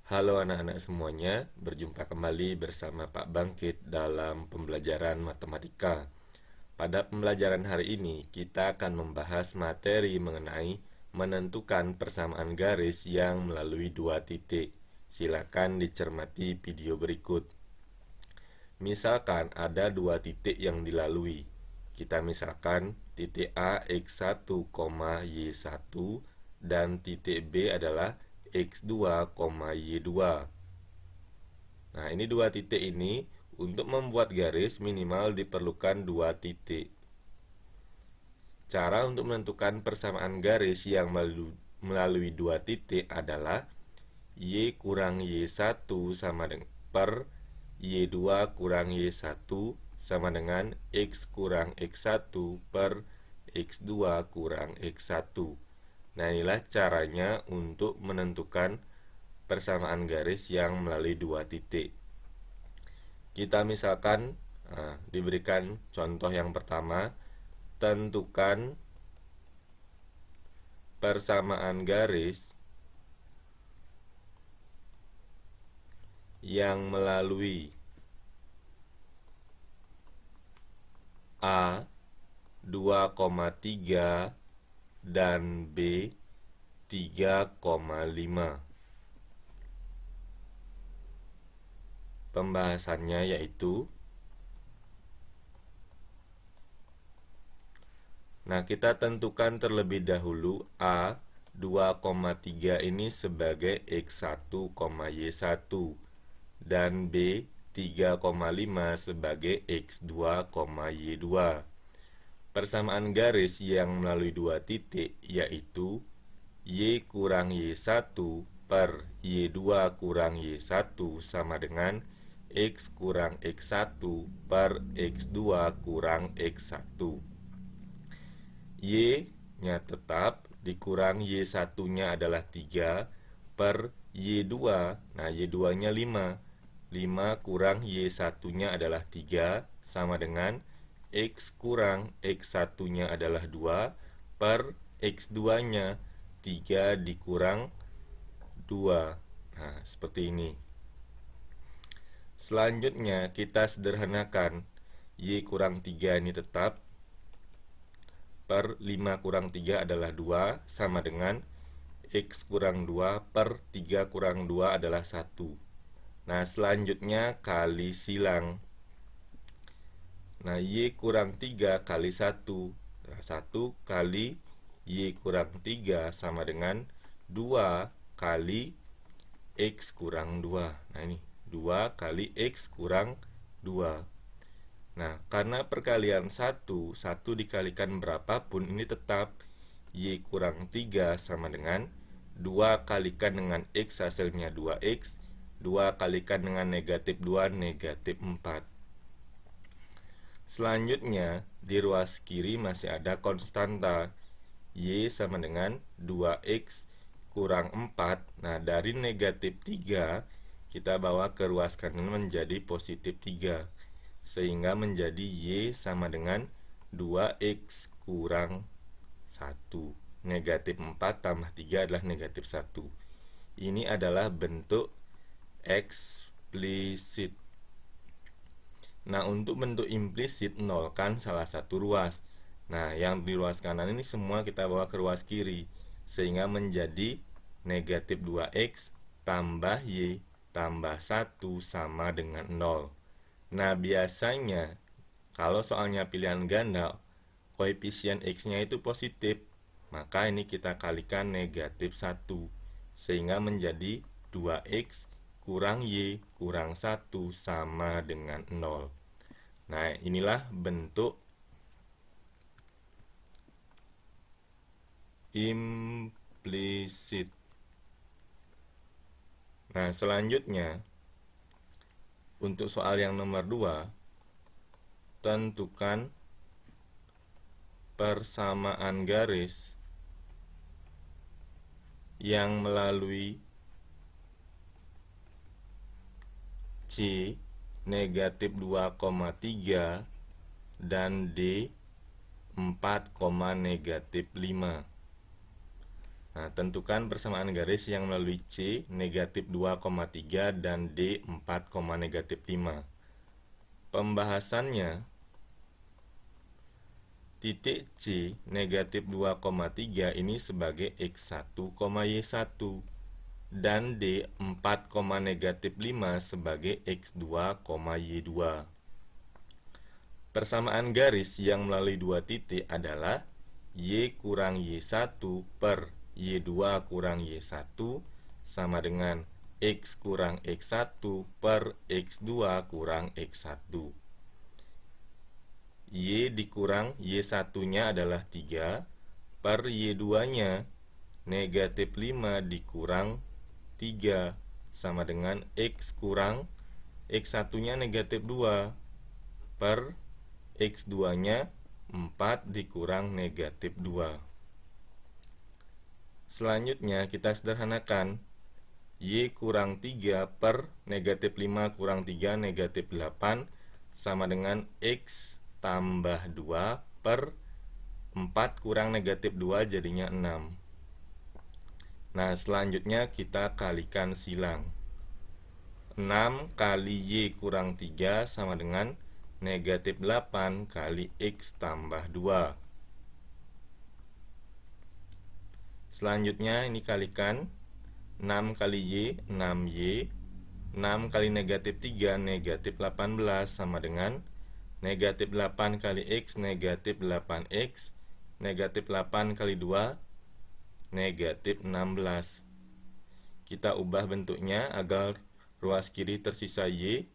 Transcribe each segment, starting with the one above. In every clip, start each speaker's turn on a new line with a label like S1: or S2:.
S1: Halo anak-anak semuanya, berjumpa kembali bersama Pak Bangkit dalam pembelajaran matematika. Pada pembelajaran hari ini, kita akan membahas materi mengenai menentukan persamaan garis yang melalui dua titik. Silakan dicermati video berikut. Misalkan ada dua titik yang dilalui. Kita misalkan titik A X1, Y1 dan titik B adalah X2, Y2. Nah, ini dua titik ini untuk membuat garis minimal diperlukan dua titik. Cara untuk menentukan persamaan garis yang melalui dua titik adalah Y kurang Y1 sama dengan per Y2 kurang Y1 sama dengan X kurang X1 per X2 kurang X1. Nah, inilah caranya untuk menentukan persamaan garis yang melalui dua titik. Kita misalkan diberikan contoh yang pertama, tentukan persamaan garis yang melalui A 2,3 dan B 3,5. Pembahasannya yaitu, nah, kita tentukan terlebih dahulu A 2,3 ini sebagai X1, Y1 dan B 3,5 sebagai X2, Y2. Persamaan garis yang melalui dua titik yaitu Y kurang Y1 per Y2 kurang Y1 sama dengan X kurang X1 per X2 kurang X1. Y-nya tetap, dikurang Y1-nya adalah 3 per Y2. Nah, Y2-nya 5. 5 kurang Y1-nya adalah 3 sama dengan X kurang X1-nya adalah 2 per X2-nya 3 dikurang 2. Nah, seperti ini. Selanjutnya kita sederhanakan. Y kurang 3 ini tetap per 5 kurang 3 adalah 2 sama dengan X kurang 2 per 3 kurang 2 adalah 1. Nah, selanjutnya kali silang. Nah, Y kurang 3 kali 1. Nah, 1 kali Y kurang 3 sama dengan 2 kali X kurang 2. Nah, ini 2 kali X kurang 2. Nah, karena perkalian 1 dikalikan berapapun ini tetap Y kurang 3 sama dengan 2 kalikan dengan X hasilnya 2X, 2 kalikan dengan negatif 2, negatif 4. Selanjutnya, di ruas kiri masih ada konstanta Y sama dengan 2X kurang 4. Nah, dari negatif 3 kita bawa ke ruas kanan menjadi positif 3, sehingga menjadi Y sama dengan 2X kurang 1. Negatif 4 tambah 3 adalah negatif 1. Ini adalah bentuk eksplisit. Nah, untuk bentuk implisit, nolkan salah satu ruas. Nah, yang di ruas kanan ini semua kita bawa ke ruas kiri, sehingga menjadi negatif 2X tambah Y tambah 1 sama dengan 0. Nah, biasanya kalau soalnya pilihan ganda, koefisien X-nya itu positif, maka ini kita kalikan negatif 1, sehingga menjadi 2X kurang Y kurang 1 sama dengan 0. Nah, inilah bentuk implisit. Nah, selanjutnya untuk soal yang nomor 2, tentukan persamaan garis yang melalui C negatif 2,3 dan D 4, negatif 5. Nah, tentukan persamaan garis yang melalui C negatif 2,3 dan D 4, negatif 5. Pembahasannya, titik C negatif 2,3 ini sebagai X1, Y1 dan D 4, negatif 5 sebagai X2, Y2. Persamaan garis yang melalui dua titik adalah Y kurang Y1 per Y2 kurang Y1 sama dengan X kurang X1 per X2 kurang X1. Y dikurang Y1-nya adalah 3 per Y2-nya negatif 5 dikurang 3 sama dengan X kurang X1-nya negatif 2 per X2-nya 4 dikurang negatif 2. Selanjutnya kita sederhanakan. Y kurang 3 per negatif 5 kurang 3 negatif 8 sama dengan X tambah 2 per 4 kurang negatif 2 jadinya 6. Nah, selanjutnya kita kalikan silang. 6 kali Y kurang 3 sama dengan negatif 8 kali X tambah 2. Selanjutnya ini kalikan. 6 kali Y, 6Y. 6 kali negatif 3, negatif 18 sama dengan negatif 8 kali X, negatif 8X. Negatif 8 kali 2, negatif 16. Kita ubah bentuknya agar ruas kiri tersisa Y.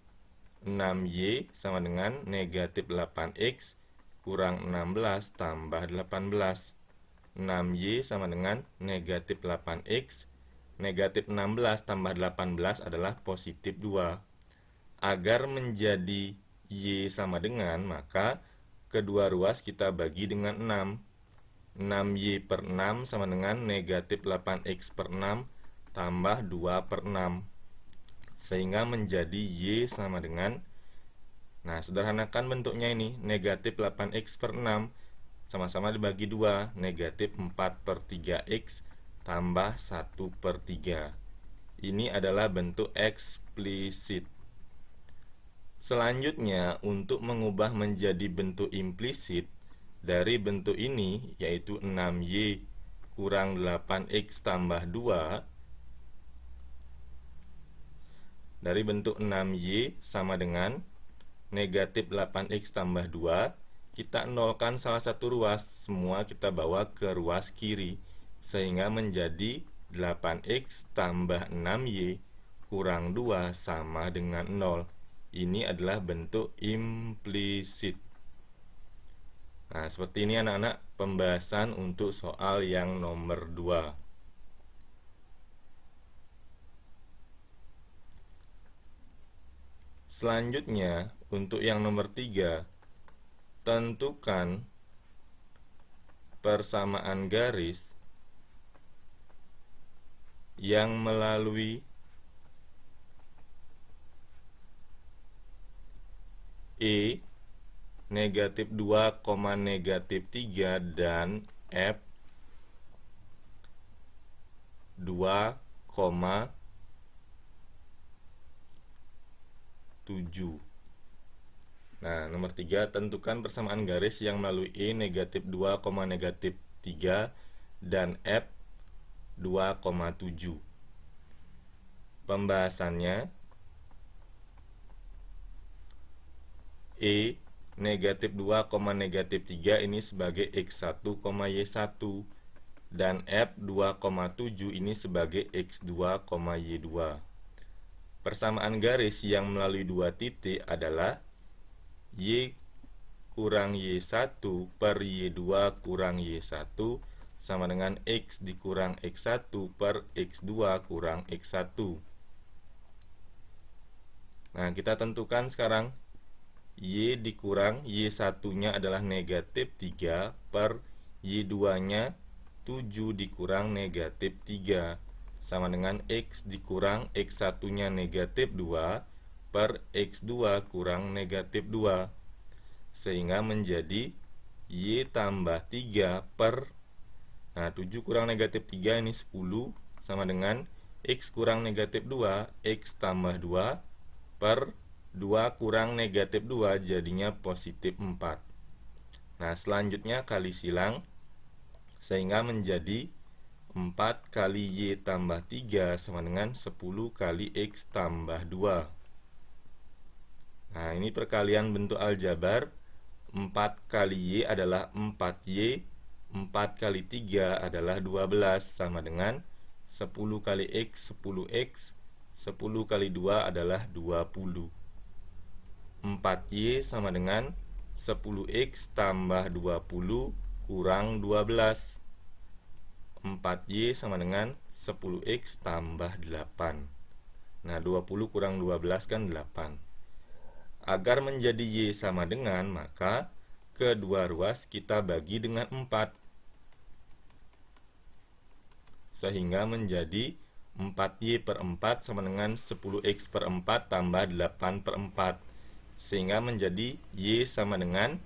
S1: 6Y sama dengan negatif 8X kurang 16 tambah 18. 6Y sama dengan negatif 8X. Negatif 16 tambah 18 adalah positif 2. Agar menjadi Y sama dengan, maka kedua ruas kita bagi dengan 6. 6Y per 6 sama dengan negatif 8X per 6 tambah 2 per 6. Sehingga menjadi Y sama dengan, nah sederhanakan bentuknya ini, negatif 8X per 6 sama-sama dibagi 2, negatif 4 per 3X tambah 1 per 3. Ini adalah bentuk eksplisit. Selanjutnya, untuk mengubah menjadi bentuk implisit dari bentuk ini, yaitu 6Y kurang 8X tambah 2, dari bentuk 6Y sama dengan negatif 8X tambah 2, kita nolkan salah satu ruas, semua kita bawa ke ruas kiri, sehingga menjadi 8X tambah 6Y kurang 2 sama dengan 0. Ini adalah bentuk implisit. Nah, seperti ini anak-anak pembahasan untuk soal yang nomor 2. Selanjutnya, untuk yang nomor 3, tentukan persamaan garis yang melalui E negatif 2, negatif 3 dan F 2, 7. Nah, nomor 3, tentukan persamaan garis yang melalui E negatif 2, negatif 3 dan F 2,7. Pembahasannya, E negatif 2, negatif 3 ini sebagai X1, Y1 dan F 2,7 ini sebagai X2, Y2. Persamaan garis yang melalui dua titik adalah Y kurang Y1 per Y2 kurang Y1 sama dengan X dikurang X1 per X2 kurang X1. Nah, kita tentukan sekarang Y dikurang Y1-nya adalah negatif 3 per Y2-nya 7 dikurang negatif 3 sama dengan X dikurang X1-nya negatif 2 per X2 kurang negatif 2, sehingga menjadi Y tambah 3 per Nah, 7 kurang negatif 3 ini 10, sama dengan X kurang negatif 2, X tambah 2, per 2 kurang negatif 2, jadinya positif 4. Nah, selanjutnya kali silang, sehingga menjadi 4 kali Y tambah 3 sama dengan 10 kali X tambah 2. Nah, ini perkalian bentuk aljabar. 4 kali Y adalah 4Y, 4 kali 3 adalah 12, sama dengan 10 kali X, 10X, 10 kali 2 adalah 20. 4Y sama dengan 10X tambah 20 kurang 12. 4Y sama dengan 10X tambah 8. Nah, 20 kurang 12 kan 8. Agar menjadi Y sama dengan, maka kedua ruas kita bagi dengan 4. Sehingga menjadi 4Y per 4 sama dengan 10X per 4 tambah 8 per 4. Sehingga menjadi Y sama dengan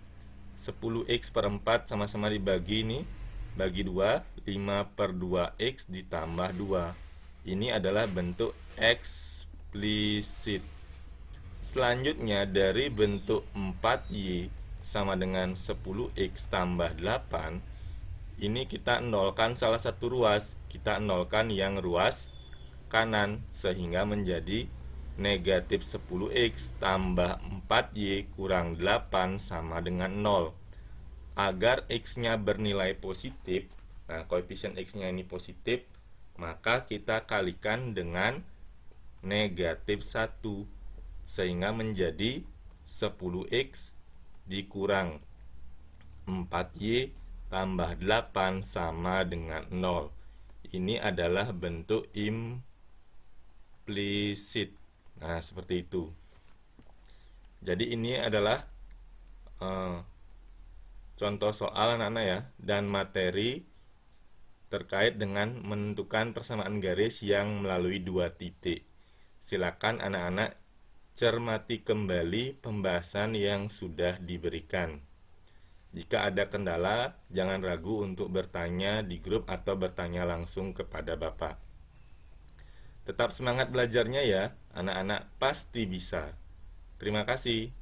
S1: 10X per 4 sama-sama dibagi ini, bagi 2, 5 per 2X ditambah 2. Ini adalah bentuk eksplisit. Selanjutnya, dari bentuk 4Y sama dengan 10X tambah 8, ini kita nolkan salah satu ruas. Kita nolkan yang ruas kanan, sehingga menjadi negatif 10X tambah 4Y kurang 8 sama dengan 0. Agar X-nya bernilai positif, nah koefisien X-nya ini positif, maka kita kalikan dengan negatif 1, sehingga menjadi 10X dikurang 4Y tambah 8 sama dengan 0. Ini adalah bentuk implisit. Nah, seperti itu. Jadi ini adalah contoh soal anak-anak ya, dan materi terkait dengan menentukan persamaan garis yang melalui 2 titik. Silakan anak-anak cermati kembali pembahasan yang sudah diberikan. Jika ada kendala, jangan ragu untuk bertanya di grup atau bertanya langsung kepada Bapak. Tetap semangat belajarnya ya, anak-anak pasti bisa. Terima kasih.